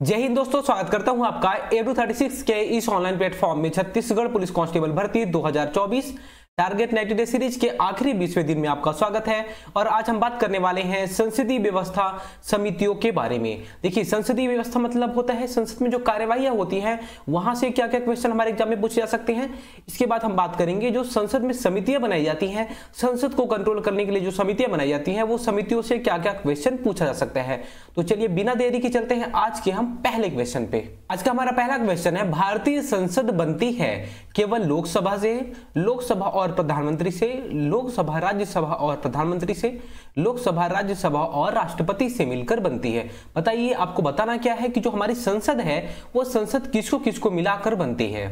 जय हिंद दोस्तों, स्वागत करता हूं आपका A236 के इस ऑनलाइन प्लेटफॉर्म में। छत्तीसगढ़ पुलिस कांस्टेबल भर्ती 2024 टारगेट 90 डे सीरीज के आखिरी 20वें दिन में आपका स्वागत है। और आज हम बात करने वाले हैं संसदीय व्यवस्था समितियों के बारे में। देखिए, संसदीय व्यवस्था मतलब होता है संसद में जो कार्यवाहियां होती हैं वहां से क्या क्या क्वेश्चन हमारे एग्जाम में पूछे जा सकते हैं। इसके बाद हम बात करेंगे जो संसद में समितियां बनाई जाती हैं, संसद को कंट्रोल करने के लिए जो समितियां बनाई जाती हैं वो समितियों से क्या क्या क्वेश्चन पूछा जा सकता है। तो चलिए बिना देरी के चलते हैं आज के हम पहले क्वेश्चन पे। आज का हमारा पहला क्वेश्चन है, भारतीय संसद बनती है केवल लोकसभा से, लोकसभा और प्रधानमंत्री से, लोकसभा राज्यसभा और प्रधानमंत्री से, लोकसभा राज्यसभा और राष्ट्रपति से मिलकर बनती है। बताइए, आपको बताना क्या है कि जो हमारी संसद है वो संसद किसको किसको मिलाकर बनती है।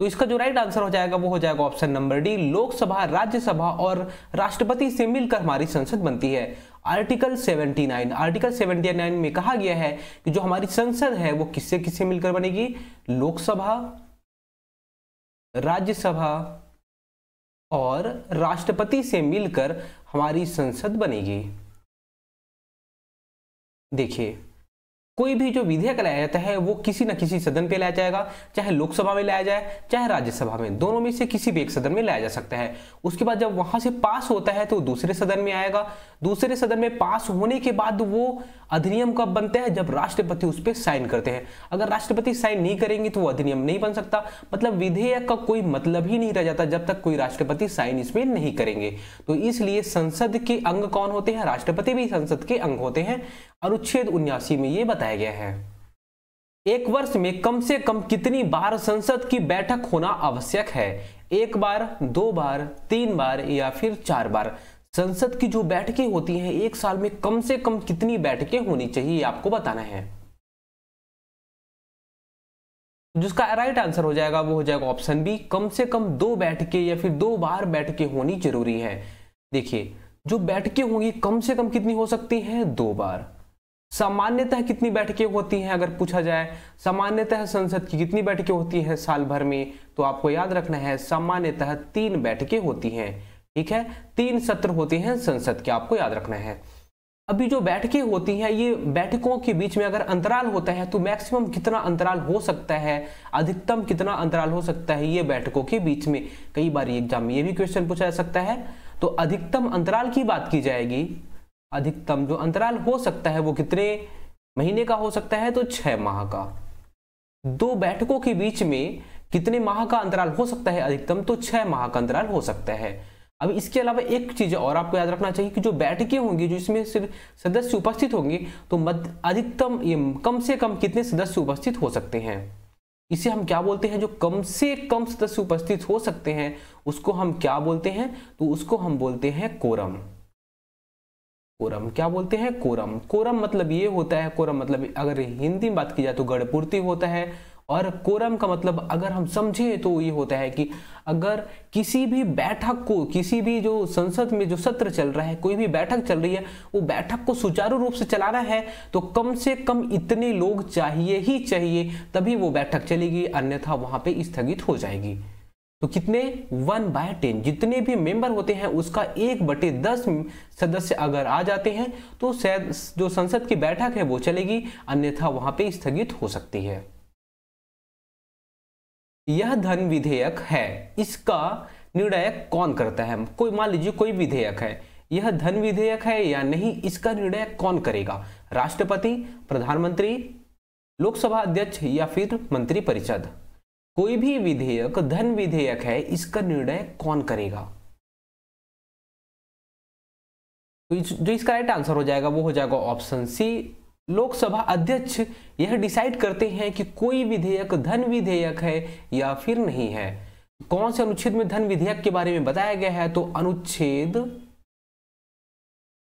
तो इसका जो राइट आंसर हो जाएगा वो हो जाएगा option number D, Lok Sabha Rajya Sabha और राष्ट्रपति से मिलकर हमारी संसद बनती है। आर्टिकल 79 में कहा गया है कि जो हमारी संसद है वो किससे किससे मिलकर बनेगी, लोकसभा, राज्यसभा और राष्ट्रपति से मिलकर हमारी संसद बनेगी। देखिए, कोई भी जो विधेयक लाया जाता है वो किसी न किसी सदन पे लाया जाएगा, चाहे लोकसभा में लाया जाए चाहे राज्यसभा में, दोनों में से किसी भी एक सदन में लाया जा सकता है। उसके बाद जब वहां से पास होता है तो दूसरे सदन में आएगा, दूसरे सदन में पास होने के बाद वो अधिनियम कब बनता है, जब राष्ट्रपति उस पर साइन करते हैं। अगर राष्ट्रपति साइन नहीं करेंगे तो वो अधिनियम नहीं बन सकता। मतलब विधेयक का कोई मतलब ही नहीं रह जाता जब तक कोई राष्ट्रपति साइन इसमें नहीं करेंगे। तो इसलिए संसद के अंग कौन होते हैं, राष्ट्रपति भी संसद के अंग होते हैं। अनुच्छेद 79 में ये बताया गया है। एक वर्ष में कम से कम कितनी बार संसद की बैठक होना आवश्यक है, एक बार, दो बार, तीन बार या फिर चार बार। संसद की जो बैठकें होती हैं एक साल में कम से कम कितनी बैठकें होनी चाहिए आपको बताना है। जिसका राइट आंसर हो जाएगा वो हो जाएगा ऑप्शन बी, कम से कम दो बैठकें या फिर दो बार बैठकें होनी जरूरी है। देखिए, जो बैठकें होंगी कम से कम कितनी हो सकती हैं, दो बार। सामान्यतः कितनी बैठकें होती हैं अगर पूछा जाए, सामान्यतः संसद की कितनी बैठकें होती हैं साल भर में, तो आपको याद रखना है सामान्यतः 3 बैठकें होती हैं। ठीक है, 3 सत्र होते हैं संसद के, आपको याद रखना है। अभी जो बैठकें होती हैं ये बैठकों के बीच में अगर अंतराल होता है तो मैक्सिमम कितना अंतराल हो सकता है, अधिकतम कितना अंतराल हो सकता है ये बैठकों के बीच में। कई बार एग्जाम में ये भी क्वेश्चन पूछा जा सकता है। तो अधिकतम अंतराल की बात की जाएगी, अधिकतम जो अंतराल हो सकता है वो कितने महीने का हो सकता है, तो 6 माह का। दो बैठकों के बीच में कितने माह का अंतराल हो सकता है अधिकतम, तो 6 माह का अंतराल हो सकता है। अब इसके अलावा एक चीज और आपको याद रखना चाहिए कि जो बैठकें होंगी जो इसमें सिर्फ सदस्य उपस्थित होंगे तो अधिकतम ये कम से कम कितने सदस्य उपस्थित हो सकते हैं, इसे हम क्या बोलते हैं, जो कम से कम सदस्य उपस्थित हो सकते हैं उसको हम क्या बोलते हैं, तो उसको हम बोलते हैं कोरम। कोरम क्या बोलते हैं, कोरम। कोरम मतलब ये होता है, कोरम मतलब अगर हिंदी में बात की जाए तो गणपूर्ति होता है। और कोरम का मतलब अगर हम समझे तो ये होता है कि अगर किसी भी बैठक को, किसी भी जो संसद में जो सत्र चल रहा है, कोई भी बैठक चल रही है, वो बैठक को सुचारू रूप से चलाना है तो कम से कम इतने लोग चाहिए ही चाहिए, तभी वो बैठक चलेगी, अन्यथा वहां पे स्थगित हो जाएगी। तो कितने, 1/10, जितने भी मेंबर होते हैं उसका 1/10 सदस्य अगर आ जाते हैं तो शायद जो संसद की बैठक है वो चलेगी, अन्यथा वहां पे स्थगित हो सकती है। यह धन विधेयक है, इसका निर्णय कौन करता है। कोई मान लीजिए कोई विधेयक है, यह धन विधेयक है या नहीं, इसका निर्णय कौन करेगा, राष्ट्रपति, प्रधानमंत्री, लोकसभा अध्यक्ष या फिर मंत्रिपरिषद। कोई भी विधेयक धन विधेयक है, इसका निर्णय कौन करेगा। तो जो इसका राइट आंसर हो जाएगा वो हो जाएगा ऑप्शन सी, लोकसभा अध्यक्ष यह डिसाइड करते हैं कि कोई विधेयक धन विधेयक है या फिर नहीं है। कौन से अनुच्छेद में धन विधेयक के बारे में बताया गया है, तो अनुच्छेद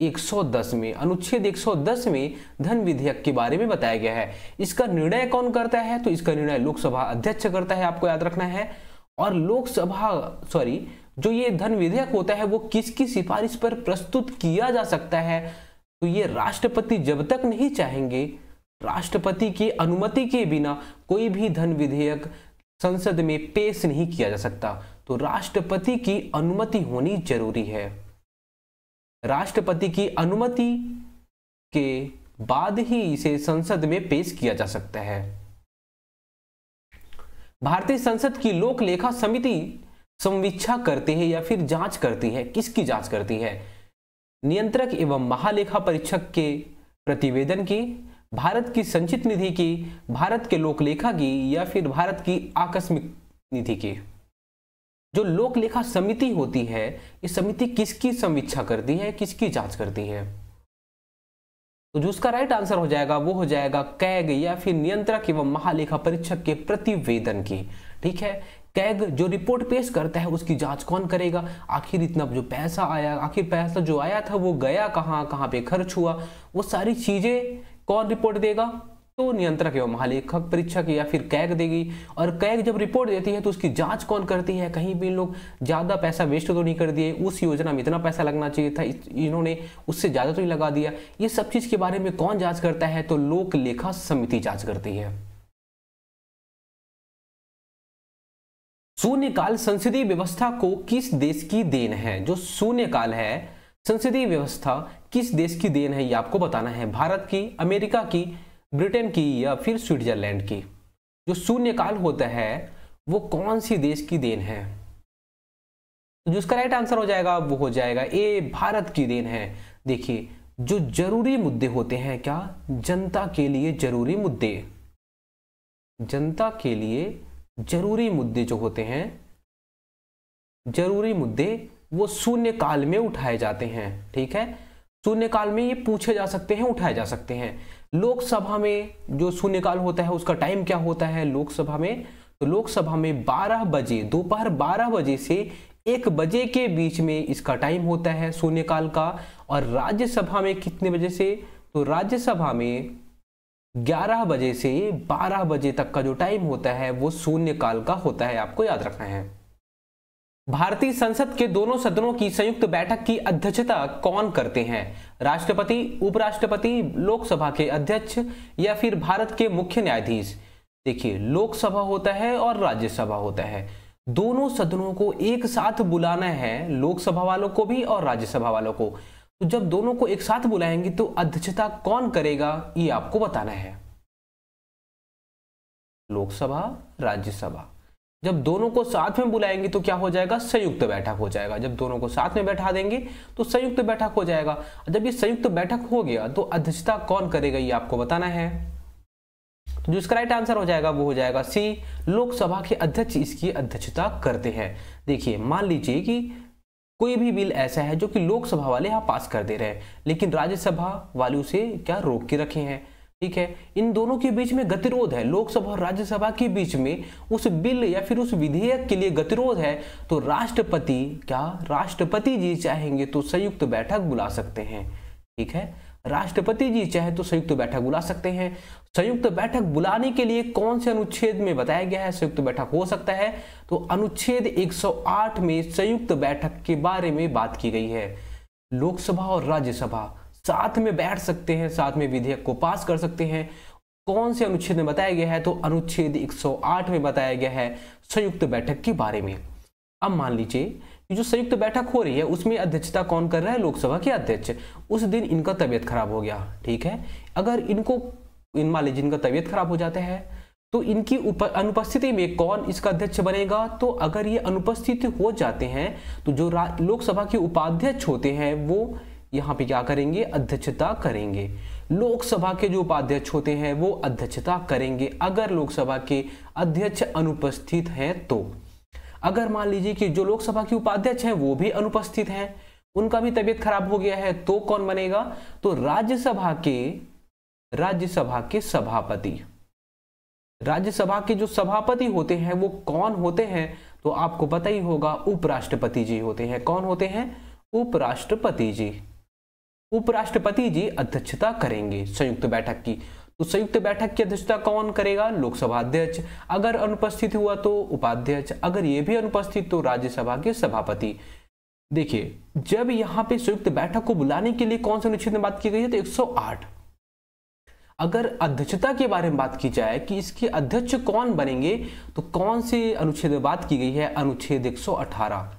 110 में, अनुच्छेद 110 में धन विधेयक के बारे में बताया गया है। इसका निर्णय कौन करता है, तो इसका निर्णय लोकसभा अध्यक्ष करता है, आपको याद रखना है। और जो ये धन विधेयक होता है वो किसकी सिफारिश पर प्रस्तुत किया जा सकता है, तो ये राष्ट्रपति जब तक नहीं चाहेंगे, राष्ट्रपति की अनुमति के बिना कोई भी धन विधेयक संसद में पेश नहीं किया जा सकता। तो राष्ट्रपति की अनुमति होनी जरूरी है। राष्ट्रपति की अनुमति के बाद ही इसे संसद में पेश किया जा सकता है। भारतीय संसद की लोक लेखा समिति संवीक्षा करते हैं या फिर जांच करती है, किसकी जांच करती है? नियंत्रक एवं महालेखा परीक्षक के प्रतिवेदन की, भारत की संचित निधि की, भारत के लोक लेखा की, या फिर भारत की आकस्मिक निधि की। जो लोक लेखा समिति होती है, ये समिति किसकी समीक्षा करती है, किसकी जांच करती है? तो जो उसका राइट आंसर हो जाएगा वो हो जाएगा कैग या फिर नियंत्रक एवं महालेखा परीक्षक के प्रतिवेदन की। ठीक है, कैग जो रिपोर्ट पेश करता है उसकी जांच कौन करेगा? आखिर इतना जो पैसा आया, आखिर पैसा जो आया था वो गया कहाँ, कहाँ पे खर्च हुआ, वो सारी चीजें कौन रिपोर्ट देगा? तो नियंत्रक एवं महालेखा परीक्षक या फिर कैग देगी। और कैग जब रिपोर्ट देती है तो उसकी जांच कौन करती है? कहीं भी लोग ज्यादा पैसा वेस्ट तो नहीं कर दिए, उस योजना में इतना पैसा लगना चाहिए था, इन्होंने उससे ज्यादा तो नहीं लगा दिया, ये सब चीज के बारे में कौन जांच करता है? तो लोक लेखा समिति जांच करती है। शून्यकाल संसदीय व्यवस्था को किस देश की देन है? जो शून्यकाल है संसदीय व्यवस्था किस देश की देन है ये आपको बताना है। भारत की, अमेरिका की, ब्रिटेन की या फिर स्विट्जरलैंड की। जो शून्यकाल होता है वो कौन सी देश की देन है? तो जिसका राइट आंसर हो जाएगा वो हो जाएगा ए, भारत की देन है। देखिए, जो जरूरी मुद्दे होते हैं, क्या जनता के लिए जरूरी मुद्दे, जनता के लिए जरूरी मुद्दे जो होते हैं, जरूरी मुद्दे वो शून्यकाल में उठाए जाते हैं। ठीक है, शून्यकाल में ये पूछे जा सकते हैं, उठाए जा सकते हैं। लोकसभा में जो शून्यकाल होता है उसका टाइम क्या होता है लोकसभा में? तो लोकसभा में 12 बजे, दोपहर 12 बजे से 1 बजे के बीच में इसका टाइम होता है शून्यकाल का। और राज्यसभा में कितने बजे से? तो राज्यसभा में 11 बजे से 12 बजे तक का जो टाइम होता है वो शून्यकाल का होता है, आपको याद रखना है। भारतीय संसद के दोनों सदनों की संयुक्त बैठक की अध्यक्षता कौन करते हैं? राष्ट्रपति, उपराष्ट्रपति, लोकसभा के अध्यक्ष या फिर भारत के मुख्य न्यायाधीश? देखिए, लोकसभा होता है और राज्यसभा होता है, दोनों सदनों को एक साथ बुलाना है, लोकसभा वालों को भी और राज्यसभा वालों को। तो जब दोनों को एक साथ बुलाएंगे तो अध्यक्षता कौन करेगा ये आपको बताना है। लोकसभा, राज्यसभा, जब दोनों को साथ में बुलाएंगे तो क्या हो जाएगा? संयुक्त बैठक हो जाएगा। जब दोनों को साथ में बैठा देंगे तो संयुक्त बैठक हो जाएगा। जब ये संयुक्त बैठक हो गया तो अध्यक्षता कौन करेगा ये आपको बताना है। तो जो इसका राइट आंसर हो जाएगा वो हो जाएगा सी, लोकसभा के अध्यक्ष इसकी अध्यक्षता करते हैं। देखिए, मान लीजिए कि कोई भी बिल ऐसा है जो कि लोकसभा वाले यहाँ पास कर दे रहे हैं लेकिन राज्यसभा वाले उसे क्या रोक के रखे हैं। ठीक है, इन दोनों के बीच में गतिरोध है, लोकसभा और राज्यसभा के बीच में उस बिल या फिर उस विधेयक के लिए गतिरोध है। तो राष्ट्रपति, क्या राष्ट्रपति जी चाहेंगे तो संयुक्त बैठक बुला सकते हैं। ठीक है, राष्ट्रपति जी चाहे तो संयुक्त बैठक बुला सकते हैं। संयुक्त बैठक बुलाने के लिए कौन से अनुच्छेद में बताया गया है संयुक्त बैठक हो सकता है? तो अनुच्छेद 108 में संयुक्त बैठक के बारे में बात की गई है। लोकसभा और राज्यसभा साथ में बैठ सकते हैं, साथ में विधेयक को पास कर सकते हैं। कौन से अनुच्छेद में बताया गया है? तो अनुच्छेद 108 में बताया गया है संयुक्त बैठक के बारे में। अब मान लीजिए कि जो संयुक्त बैठक हो रही है उसमें अध्यक्षता कौन कर रहा है? लोकसभा के अध्यक्ष। उस दिन इनका तबीयत खराब हो गया। ठीक है, अगर इनको मान लीजिए इनका तबीयत खराब हो जाता है तो इनकी अनुपस्थिति में कौन इसका अध्यक्ष बनेगा? तो अगर ये अनुपस्थित हो जाते हैं तो जो लोकसभा के उपाध्यक्ष होते हैं वो यहाँ पे क्या करेंगे? अध्यक्षता करेंगे। लोकसभा के जो उपाध्यक्ष होते हैं वो अध्यक्षता करेंगे अगर लोकसभा के अध्यक्ष अनुपस्थित हैं तो। अगर मान लीजिए कि जो लोकसभा के उपाध्यक्ष हैं वो भी अनुपस्थित हैं, उनका भी तबीयत खराब हो गया है, तो कौन बनेगा? तो राज्यसभा के सभापति, राज्यसभा के जो सभापति होते हैं वो कौन होते हैं? तो आपको पता ही होगा, उपराष्ट्रपति जी होते हैं। कौन होते हैं? उपराष्ट्रपति जी। उपराष्ट्रपति जी अध्यक्षता करेंगे संयुक्त बैठक की। तो संयुक्त बैठक की अध्यक्षता कौन करेगा? लोकसभा अध्यक्ष। अगर अनुपस्थित हुआ तो उपाध्यक्ष, अगर ये भी अनुपस्थित तो राज्यसभा के सभापति। देखिए, जब यहां पे संयुक्त बैठक को बुलाने के लिए कौन से अनुच्छेद में बात की गई है? तो 108। अगर अध्यक्षता के बारे में बात की जाए कि इसके अध्यक्ष कौन बनेंगे तो कौन से अनुच्छेद में बात की गई है? अनुच्छेद 118।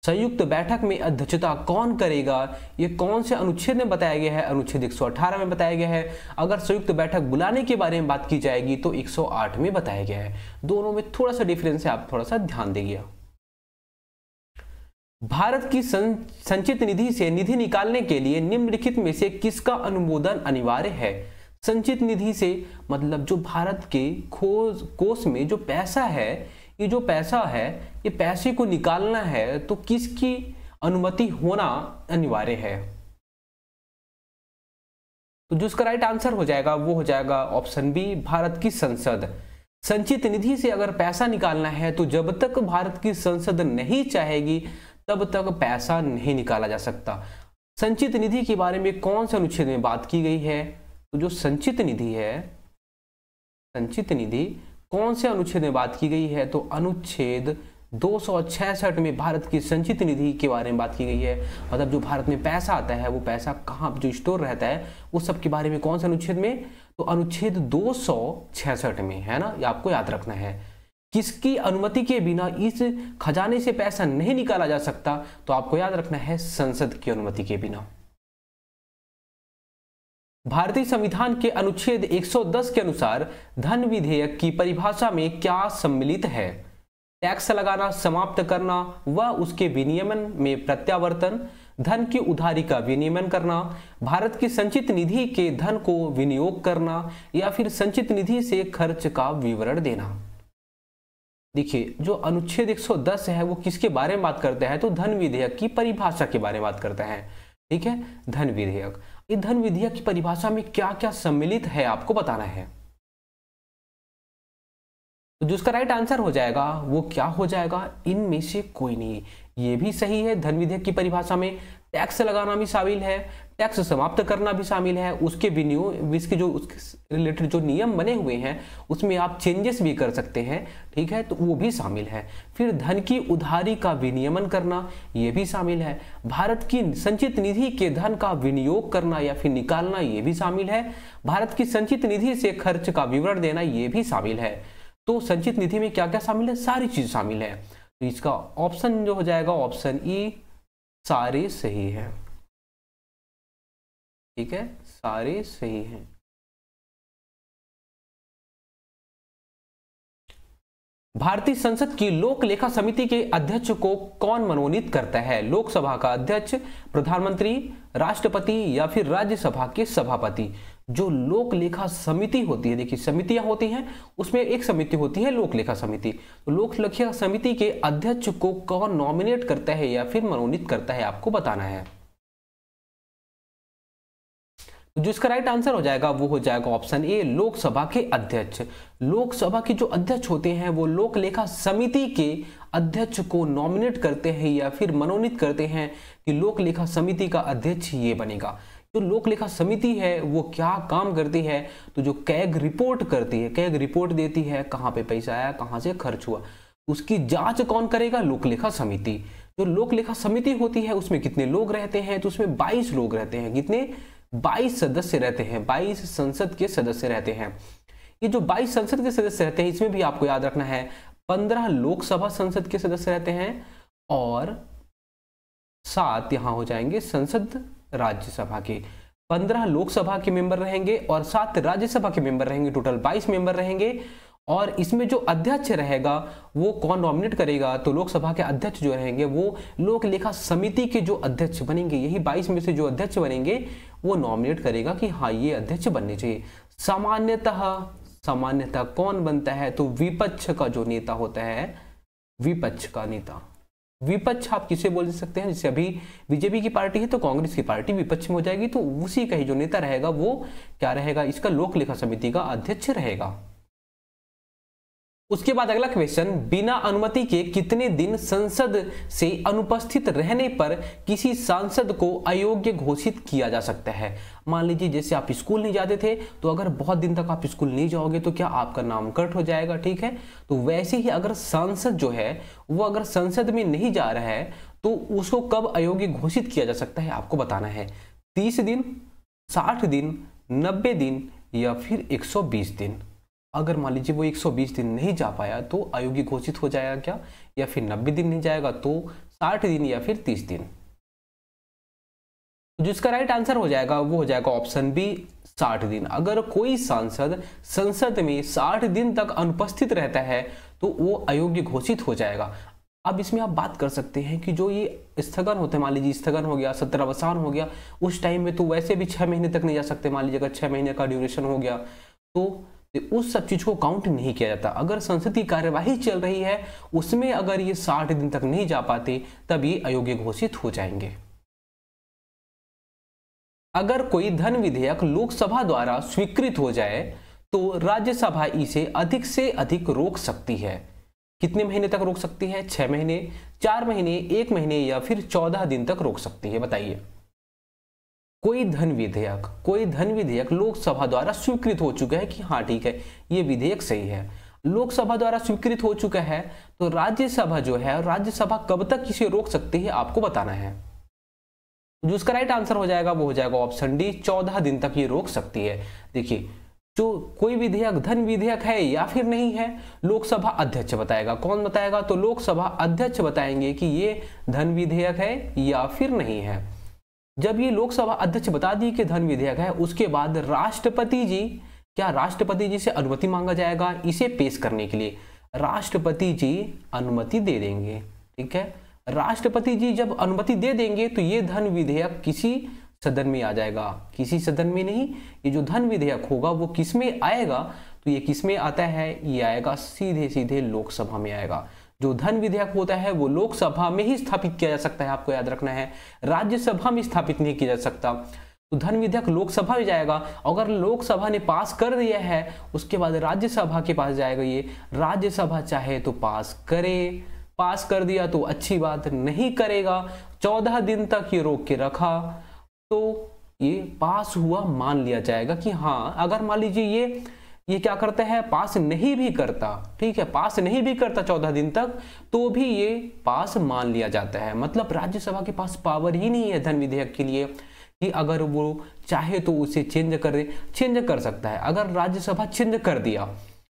संयुक्त बैठक में अध्यक्षता कौन करेगा, ये कौन से अनुच्छेद में बताया गया है, अनुच्छेद 118 में बताया गया है। अगर संयुक्त बैठक बुलाने के बारे में बात की जाएगी तो 108 में बताया गया है। दोनों में थोड़ा सा डिफरेंस है, आप थोड़ा सा ध्यान दीजिए। भारत की संचित निधि से निधि निकालने के लिए निम्नलिखित में से किसका अनुमोदन अनिवार्य है। संचित निधि से मतलब जो भारत के कोष में जो पैसा है, ये जो पैसा है, ये पैसे को निकालना है तो किसकी अनुमति होना अनिवार्य है। तो जो इसका राइट आंसर हो जाएगा वो हो जाएगा ऑप्शन बी, भारत की संसद। संचित निधि से अगर पैसा निकालना है तो जब तक भारत की संसद नहीं चाहेगी तब तक पैसा नहीं निकाला जा सकता। संचित निधि के बारे में कौन से अनुच्छेद में बात की गई है, तो जो संचित निधि है, संचित निधि कौन से अनुच्छेद में बात की गई है, तो अनुच्छेद 266 में भारत की संचित निधि के बारे में बात की गई है। मतलब जो भारत में पैसा आता है वो पैसा कहाँ जो स्टोर रहता है वो सब के बारे में कौन से अनुच्छेद में, तो अनुच्छेद 266 में, है ना, ये आपको याद रखना है। किसकी अनुमति के बिना इस खजाने से पैसा नहीं निकाला जा सकता, तो आपको याद रखना है संसद की अनुमति के बिना। भारतीय संविधान के अनुच्छेद 110 के अनुसार धन विधेयक की परिभाषा में क्या सम्मिलित है। टैक्स लगाना, समाप्त करना व उसके विनियमन में प्रत्यावर्तन, धन की उधारी का विनियमन करना, भारत की संचित निधि के धन को विनियोग करना या फिर संचित निधि से खर्च का विवरण देना। देखिए जो अनुच्छेद 110 है वो किसके बारे में बात करता है, तो धन विधेयक की परिभाषा के बारे में बात करता है। ठीक है, धन विधेयक, ये धन विधेयक की परिभाषा में क्या क्या सम्मिलित है आपको बताना है। तो जो उसका राइट आंसर हो जाएगा वो क्या हो जाएगा, इनमें से कोई नहीं। ये भी सही है, धन विधेयक की परिभाषा में टैक्स लगाना भी शामिल है, टैक्स समाप्त करना भी शामिल है, उसके विनियोग, इसके जो उसके रिलेटेड जो नियम बने हुए हैं उसमें आप चेंजेस भी कर सकते हैं। ठीक है, तो वो भी शामिल है। फिर धन की उधारी का विनियमन करना, ये भी शामिल है। भारत की संचित निधि के धन का विनियोग करना या फिर निकालना, ये भी शामिल है। भारत की संचित निधि से खर्च का विवरण देना, ये भी शामिल है। तो संचित निधि में क्या क्या शामिल है, सारी चीज शामिल है। तो इसका ऑप्शन जो हो जाएगा ऑप्शन ई, सारे सही है। ठीक है, सारे सही हैं। भारतीय संसद की लोक लेखा समिति के अध्यक्ष को कौन मनोनीत करता है। लोकसभा का अध्यक्ष, प्रधानमंत्री, राष्ट्रपति या फिर राज्यसभा के सभापति। जो लोक लेखा समिति होती है, देखिए समितियां होती हैं, उसमें एक समिति होती है लोक लेखा समिति। तो लोक लेखा समिति के अध्यक्ष को कौन नॉमिनेट करता है या फिर मनोनीत करता है आपको बताना है। जो इसका राइट आंसर हो जाएगा वो हो जाएगा ऑप्शन ए, लोकसभा के अध्यक्ष। लोकसभा के जो अध्यक्ष होते हैं वो लोक लेखा समिति के अध्यक्ष को नॉमिनेट करते हैं या फिर मनोनीत करते हैं कि लोक लेखा समिति का अध्यक्ष ये बनेगा। जो लोक लेखा समिति है वो क्या काम करती है, तो जो कैग रिपोर्ट करती है, कैग रिपोर्ट देती है कहाँ पे पैसा आया, कहाँ से खर्च हुआ, उसकी जांच कौन करेगा, लोक लेखा समिति। जो लोक लेखा समिति होती है उसमें कितने लोग रहते हैं, तो उसमें 22 लोग रहते हैं। कितने, 22 सदस्य रहते हैं, 22 संसद के सदस्य रहते हैं। ये जो 22 संसद के सदस्य रहते हैं इसमें भी आपको याद रखना है 15 लोकसभा संसद के सदस्य रहते हैं और 7 यहाँ हो जाएंगे संसद राज्यसभा के। 15 लोकसभा के मेंबर रहेंगे और 7 राज्यसभा के मेंबर रहेंगे, टोटल 22 मेंबर रहेंगे। और इसमें जो अध्यक्ष रहेगा वो कौन नॉमिनेट करेगा, तो लोकसभा के अध्यक्ष जो रहेंगे वो लोक लेखा समिति के जो अध्यक्ष बनेंगे, यही 22 में से जो अध्यक्ष बनेंगे वो नॉमिनेट करेगा कि हाँ ये अध्यक्ष बनने चाहिए। सामान्यतः कौन बनता है, तो विपक्ष का जो नेता होता है, विपक्ष का नेता। विपक्ष आप किसे बोल सकते हैं, जैसे अभी बीजेपी की पार्टी है तो कांग्रेस की पार्टी विपक्ष में हो जाएगी, तो उसी का ही जो नेता रहेगा वो क्या रहेगा, इसका लोक लेखा समिति का अध्यक्ष रहेगा। उसके बाद अगला क्वेश्चन, बिना अनुमति के कितने दिन संसद से अनुपस्थित रहने पर किसी सांसद को अयोग्य घोषित किया जा सकता है। मान लीजिए जैसे आप स्कूल नहीं जाते थे, तो अगर बहुत दिन तक आप स्कूल नहीं जाओगे तो क्या आपका नाम कट हो जाएगा। ठीक है, तो वैसे ही अगर सांसद जो है वो अगर संसद में नहीं जा रहा है तो उसको कब अयोग्य घोषित किया जा सकता है आपको बताना है। 30 दिन, 60 दिन, 90 दिन या फिर 120 दिन। अगर मान लीजिए वो 120 दिन नहीं जा पाया तो अयोग्य घोषित हो जाएगा क्या, या फिर 90 दिन नहीं जाएगा तो 60 दिन या फिर 30 दिन। जिसका राइट आंसर हो जाएगा वो हो जाएगा ऑप्शन बी 60 दिन। अगर कोई सांसद संसद में 60 दिन तक अनुपस्थित रहता है तो वो अयोग्य घोषित हो जाएगा। अब इसमें आप बात कर सकते हैं कि जो ये स्थगन होते हैं, मान लीजिए स्थगन हो गया, सत्रावसान हो गया, उस टाइम में तो वैसे भी 6 महीने तक नहीं जा सकते। मान लीजिए अगर 6 महीने का ड्यूरेशन हो गया तो उस सब चीज को काउंट नहीं किया जाता। अगर संसद की कार्यवाही चल रही है उसमें अगर ये 60 दिन तक नहीं जा पाते तब ये अयोग्य घोषित हो जाएंगे। अगर कोई धन विधेयक लोकसभा द्वारा स्वीकृत हो जाए तो राज्यसभा इसे अधिक से अधिक रोक सकती है। कितने महीने तक रोक सकती है? 6 महीने, 4 महीने, 1 महीने या फिर 14 दिन तक रोक सकती है। बताइए। कोई धन विधेयक लोकसभा द्वारा स्वीकृत हो चुका है कि हाँ ठीक है ये विधेयक सही है, लोकसभा द्वारा स्वीकृत हो चुका है, तो राज्यसभा जो है, राज्यसभा कब तक इसे रोक सकती है आपको बताना है। जो उसका राइट आंसर हो जाएगा वो हो जाएगा ऑप्शन डी, 14 दिन तक ये रोक सकती है। देखिए, जो कोई विधेयक धन विधेयक है या फिर नहीं है, लोकसभा अध्यक्ष बताएगा। कौन बताएगा? तो लोकसभा अध्यक्ष बताएंगे कि ये धन विधेयक है या फिर नहीं है। जब ये लोकसभा अध्यक्ष बता दी कि धन विधेयक है, उसके बाद राष्ट्रपति जी से अनुमति मांगा जाएगा इसे पेश करने के लिए। राष्ट्रपति जी अनुमति दे देंगे। ठीक है, राष्ट्रपति जी जब अनुमति दे देंगे तो ये धन विधेयक किसी सदन में आ जाएगा। किसी सदन में नहीं, ये जो धन विधेयक होगा वो किस में आएगा? तो ये किस में आता है? ये आएगा सीधे लोकसभा में आएगा। जो धन विधेयक होता है वो लोकसभा में ही स्थापित किया जा सकता है, आपको याद रखना है, राज्यसभा में स्थापित नहीं किया जा सकता। तो धन विधेयक लोकसभा में जाएगा, अगर लोकसभा ने पास कर दिया है उसके बाद राज्यसभा के पास जाएगा। ये राज्यसभा चाहे तो पास करे, पास कर दिया तो अच्छी बात, नहीं करेगा 14 दिन तक ये रोक के रखा तो ये पास हुआ मान लिया जाएगा कि हाँ। अगर मान लीजिए ये क्या करता है, पास नहीं भी करता, ठीक है, पास नहीं भी करता 14 दिन तक, तो भी ये पास मान लिया जाता है। मतलब राज्यसभा के पास पावर ही नहीं है धन विधेयक के लिए कि अगर वो चाहे तो उसे चेंज कर सकता है। अगर राज्यसभा चेंज कर दिया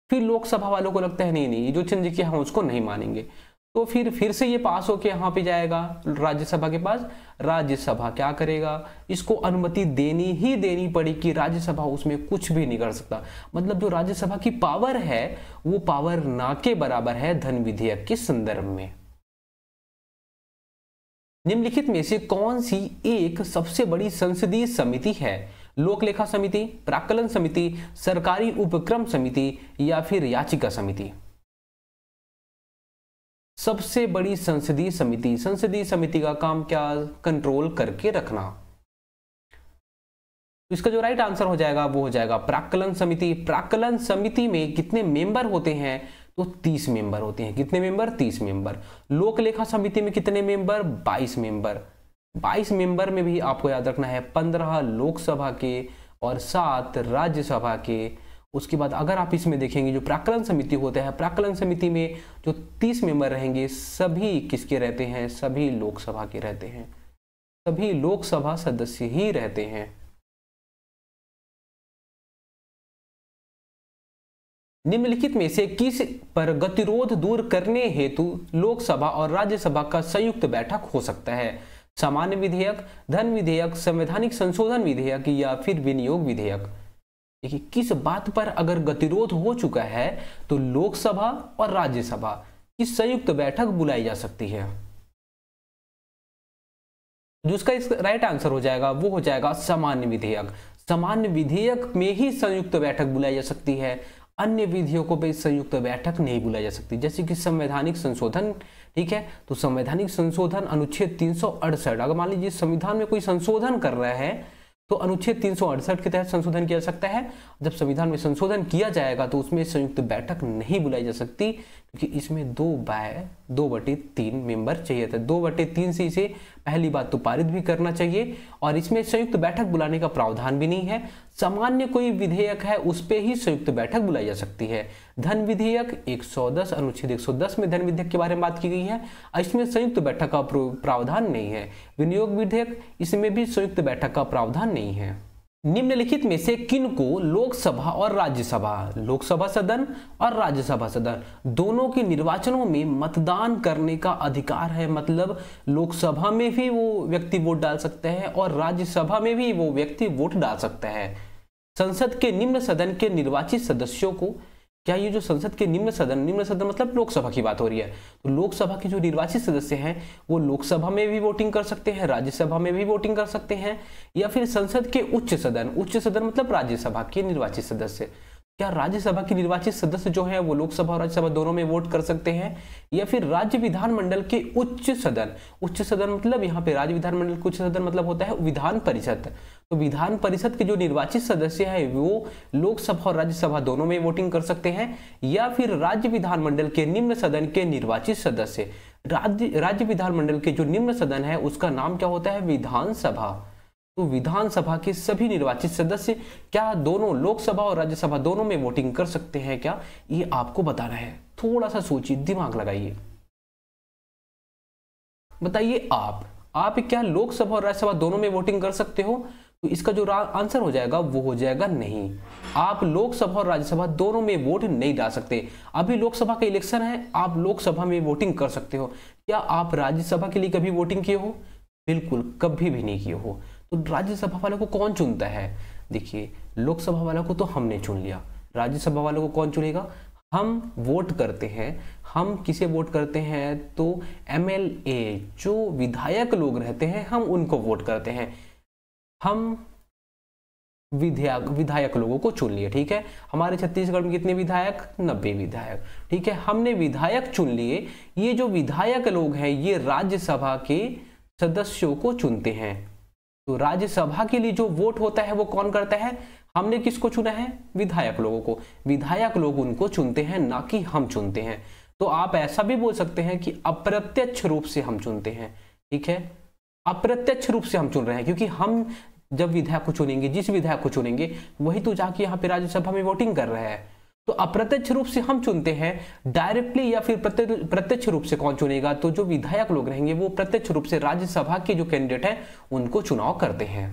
फिर लोकसभा वालों को लगता है नहीं जो चेंज किया हम उसको नहीं मानेंगे, तो फिर से ये पास होके यहाँ पे जाएगा राज्यसभा के पास। राज्यसभा क्या करेगा? इसको अनुमति देनी पड़ेगी। राज्यसभा उसमें कुछ भी नहीं कर सकता। मतलब जो राज्यसभा की पावर है वो पावर ना के बराबर है धन विधेयक के संदर्भ में। निम्नलिखित में से कौन सी एक सबसे बड़ी संसदीय समिति है? लोक लेखा समिति, प्राक्कलन समिति, सरकारी उपक्रम समिति या फिर याचिका समिति? सबसे बड़ी संसदीय समिति का काम क्या? कंट्रोल करके रखना। तो इसका जो राइट आंसर हो जाएगा वो हो जाएगा प्राक्कलन समिति। प्राक्कलन समिति में कितने मेंबर होते हैं? तो 30 मेंबर होते हैं। कितने मेंबर? 30 मेंबर। लोक लेखा समिति में कितने मेंबर? 22 मेंबर। 22 मेंबर में भी आपको याद रखना है 15 लोकसभा के और 7 राज्यसभा के। उसके बाद अगर आप इसमें देखेंगे जो प्राक्कलन समिति होता है, प्राक्कलन समिति में जो 30 मेंबर रहेंगे सभी किसके रहते हैं? सभी लोकसभा के रहते हैं। सभी लोकसभा सदस्य ही रहते हैं। निम्नलिखित में से किस पर गतिरोध दूर करने हेतु लोकसभा और राज्यसभा का संयुक्त बैठक हो सकता है? सामान्य विधेयक, धन विधेयक, संवैधानिक संशोधन विधेयक या फिर विनियोग विधेयक? देखिए, किस बात पर अगर गतिरोध हो चुका है तो लोकसभा और राज्यसभा की संयुक्त बैठक बुलाई जा सकती है। जो उसका इस राइट आंसर हो जाएगा वो हो जाएगा सामान्य विधेयक। सामान्य विधेयक में ही संयुक्त बैठक बुलाई जा सकती है, अन्य विधेयकों पे संयुक्त बैठक नहीं बुलाई जा सकती। जैसे कि संवैधानिक संशोधन, ठीक है, तो संवैधानिक संशोधन अनुच्छेद 368, अगर मान लीजिए संविधान में कोई संशोधन कर रहा है तो अनुच्छेद 368 के तहत संशोधन किया जा सकता है। जब संविधान में संशोधन किया जाएगा तो उसमें संयुक्त बैठक नहीं बुलाई जा सकती, क्योंकि इसमें 2/3 मेंबर चाहिए था। 2/3 से इसे पहली बात तो पारित भी करना चाहिए और इसमें संयुक्त बैठक बुलाने का प्रावधान भी नहीं है। सामान्य कोई विधेयक है उस पर ही संयुक्त बैठक बुलाई जा सकती है। धन विधेयक 110, अनुच्छेद 110 में धन विधेयक के बारे में बात की गई है, इसमें संयुक्त बैठक का प्रावधान नहीं है। विनियोग विधेयक, इसमें भी संयुक्त बैठक का प्रावधान नहीं है। निम्नलिखित में से किन को लोकसभा और राज्यसभा, लोकसभा सदन और राज्यसभा सदन दोनों के निर्वाचनों में मतदान करने का अधिकार है? मतलब लोकसभा में भी वो व्यक्ति वोट डाल सकते हैं और राज्यसभा में भी वो व्यक्ति वोट डाल सकता है। संसद के निम्न सदन के निर्वाचित सदस्यों को, क्या ये जो संसद के निम्न सदन मतलब लोकसभा की बात हो रही है, तो लोकसभा के जो निर्वाचित सदस्य हैं वो लोकसभा में भी वोटिंग कर सकते हैं, राज्यसभा में भी वोटिंग कर सकते हैं, या फिर संसद के उच्च सदन मतलब राज्यसभा के निर्वाचित सदस्य, क्या राज्यसभा के निर्वाचित सदस्य जो है वो लोकसभा और राज्यसभा दोनों में वोट कर सकते हैं? या फिर राज्य विधानमंडल के उच्च सदन मतलब यहाँ पे राज्य विधानमंडल के उच्च सदन मतलब होता है विधान परिषद, तो विधान परिषद के जो निर्वाचित सदस्य है वो लोकसभा और राज्यसभा दोनों में वोटिंग कर सकते हैं? या फिर राज्य विधानमंडल के निम्न सदन के निर्वाचित सदस्य, राज्य विधानमंडल के जो निम्न सदन है उसका नाम क्या होता है? विधानसभा। तो विधानसभा के सभी निर्वाचित सदस्य क्या दोनों लोकसभा और राज्यसभा दोनों में वोटिंग कर सकते हैं क्या? ये आपको बताना है। थोड़ा सा सोचिए, दिमाग लगाइए, बताइए आप क्या लोकसभा और राज्यसभा दोनों में वोटिंग कर सकते हो? तो इसका जो आंसर हो जाएगा वो हो जाएगा नहीं। आप लोकसभा और राज्यसभा दोनों में वोट नहीं डाल सकते। अभी लोकसभा का इलेक्शन है, आप लोकसभा में वोटिंग कर सकते हो। क्या आप राज्यसभा के लिए कभी वोटिंग किए हो? बिल्कुल कभी भी नहीं किए हो। तो राज्यसभा वालों को कौन चुनता है? देखिए, लोकसभा वालों को तो हमने चुन लिया, राज्यसभा वालों को कौन चुनेगा? हम वोट करते हैं। हम किसे वोट करते हैं? तो MLA जो विधायक लोग रहते हैं हम उनको वोट करते हैं। हम विधायक लोगों को चुन लिए, ठीक है। हमारे छत्तीसगढ़ में कितने विधायक? 90 विधायक, ठीक है। हमने विधायक चुन लिए। ये जो विधायक लोग हैं ये राज्यसभा के सदस्यों को चुनते हैं। तो राज्यसभा के लिए जो वोट होता है वो कौन करता है? हमने किसको चुना है? विधायक लोगों को। विधायक लोग उनको चुनते हैं, ना कि हम चुनते हैं। तो आप ऐसा भी बोल सकते हैं कि अप्रत्यक्ष रूप से हम चुनते हैं, ठीक है। अप्रत्यक्ष रूप से हम चुन रहे हैं, क्योंकि हम जब विधायक को चुनेंगे, जिस विधायक को चुनेंगे वही तो जाके यहाँ पे राज्यसभा में वोटिंग कर रहा है। तो अप्रत्यक्ष रूप से हम चुनते हैं। डायरेक्टली या फिर प्रत्यक्ष रूप से कौन चुनेगा? तो जो विधायक लोग रहेंगे वो प्रत्यक्ष रूप से राज्यसभा के जो कैंडिडेट हैं उनको चुनाव करते हैं।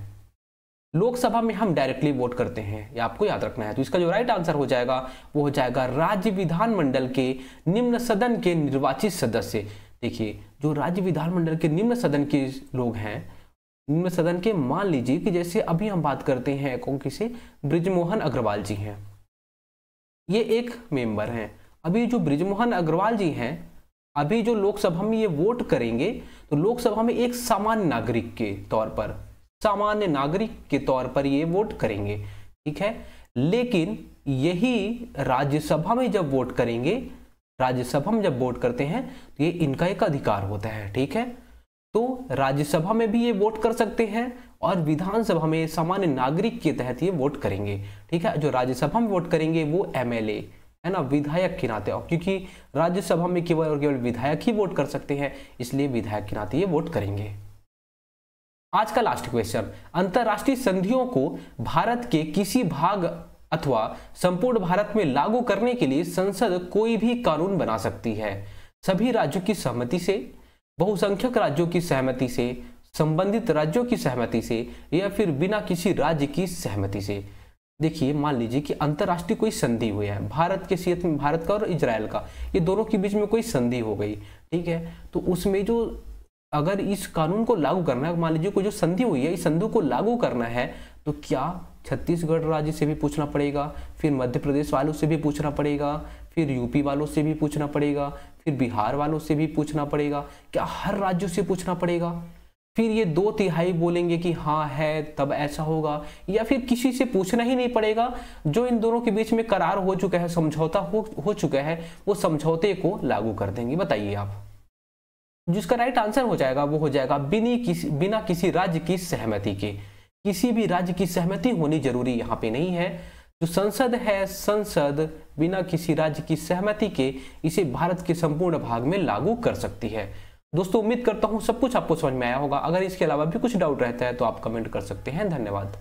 लोकसभा में हम डायरेक्टली वोट करते हैं, ये आपको याद रखना है। तो इसका जो राइट आंसर हो जाएगा वो हो जाएगा राज्य विधानमंडल के निम्न सदन के निर्वाचित सदस्य। देखिए, जो राज्य विधानमंडल के निम्न सदन के लोग हैं, निम्न सदन के, मान लीजिए कि जैसे अभी हम बात करते हैं कौन किसे, बृजमोहन अग्रवाल जी हैं, ये एक मेंबर हैं। अभी जो बृजमोहन अग्रवाल जी हैं, अभी जो लोकसभा में ये वोट करेंगे तो लोकसभा में एक सामान्य नागरिक के तौर पर ये वोट करेंगे, ठीक है। लेकिन यही राज्यसभा में जब वोट करेंगे, राज्यसभा में जब वोट करते हैं तो ये इनका एक अधिकार होता है, ठीक है। तो राज्यसभा में भी ये वोट कर सकते हैं और विधानसभा में सामान्य नागरिक के तहत ये वोट करेंगे, ठीक है। जो राज्यसभा में वोट करेंगे वो MLA है ना, विधायक के नाते, और क्योंकि राज्यसभा में केवल और केवल विधायक ही वोट कर सकते हैं, इसलिए विधायक के नाते ये वोट करेंगे। आज का लास्ट क्वेश्चन, अंतरराष्ट्रीय संधियों को भारत के किसी भाग अथवा संपूर्ण भारत में लागू करने के लिए संसद कोई भी कानून बना सकती है। सभी राज्यों की सहमति से, बहुसंख्यक राज्यों की सहमति से, संबंधित राज्यों की सहमति से, या फिर बिना किसी राज्य की सहमति से। देखिए, मान लीजिए कि अंतरराष्ट्रीय कोई संधि हुई है, भारत का और इजराइल का, ये दोनों के बीच में कोई संधि हो गई, ठीक है। तो उसमें जो अगर इस कानून को लागू करना है, मान लीजिए कोई जो संधि हुई है, इस संधि को लागू करना है, तो क्या छत्तीसगढ़ राज्य से भी पूछना पड़ेगा, फिर मध्य प्रदेश वालों से भी पूछना पड़ेगा, फिर यूपी वालों से भी पूछना पड़ेगा, फिर बिहार वालों से भी पूछना पड़ेगा? क्या हर राज्यों से पूछना पड़ेगा? फिर ये 2/3 बोलेंगे कि हाँ है, तब ऐसा होगा, या फिर किसी से पूछना ही नहीं पड़ेगा? जो इन दोनों के बीच में करार हो चुका है, समझौता हो चुका है, वो समझौते को लागू कर देंगे। बताइए आप। जिसका राइट आंसर हो जाएगा वो हो जाएगा बिना किसी राज्य की सहमति के। किसी भी राज्य की सहमति होनी जरूरी यहाँ पे नहीं है। जो संसद है, संसद बिना किसी राज्य की सहमति के इसे भारत के संपूर्ण भाग में लागू कर सकती है। दोस्तों, उम्मीद करता हूं सब कुछ आपको समझ में आया होगा। अगर इसके अलावा भी कुछ डाउट रहता है तो आप कमेंट कर सकते हैं। धन्यवाद।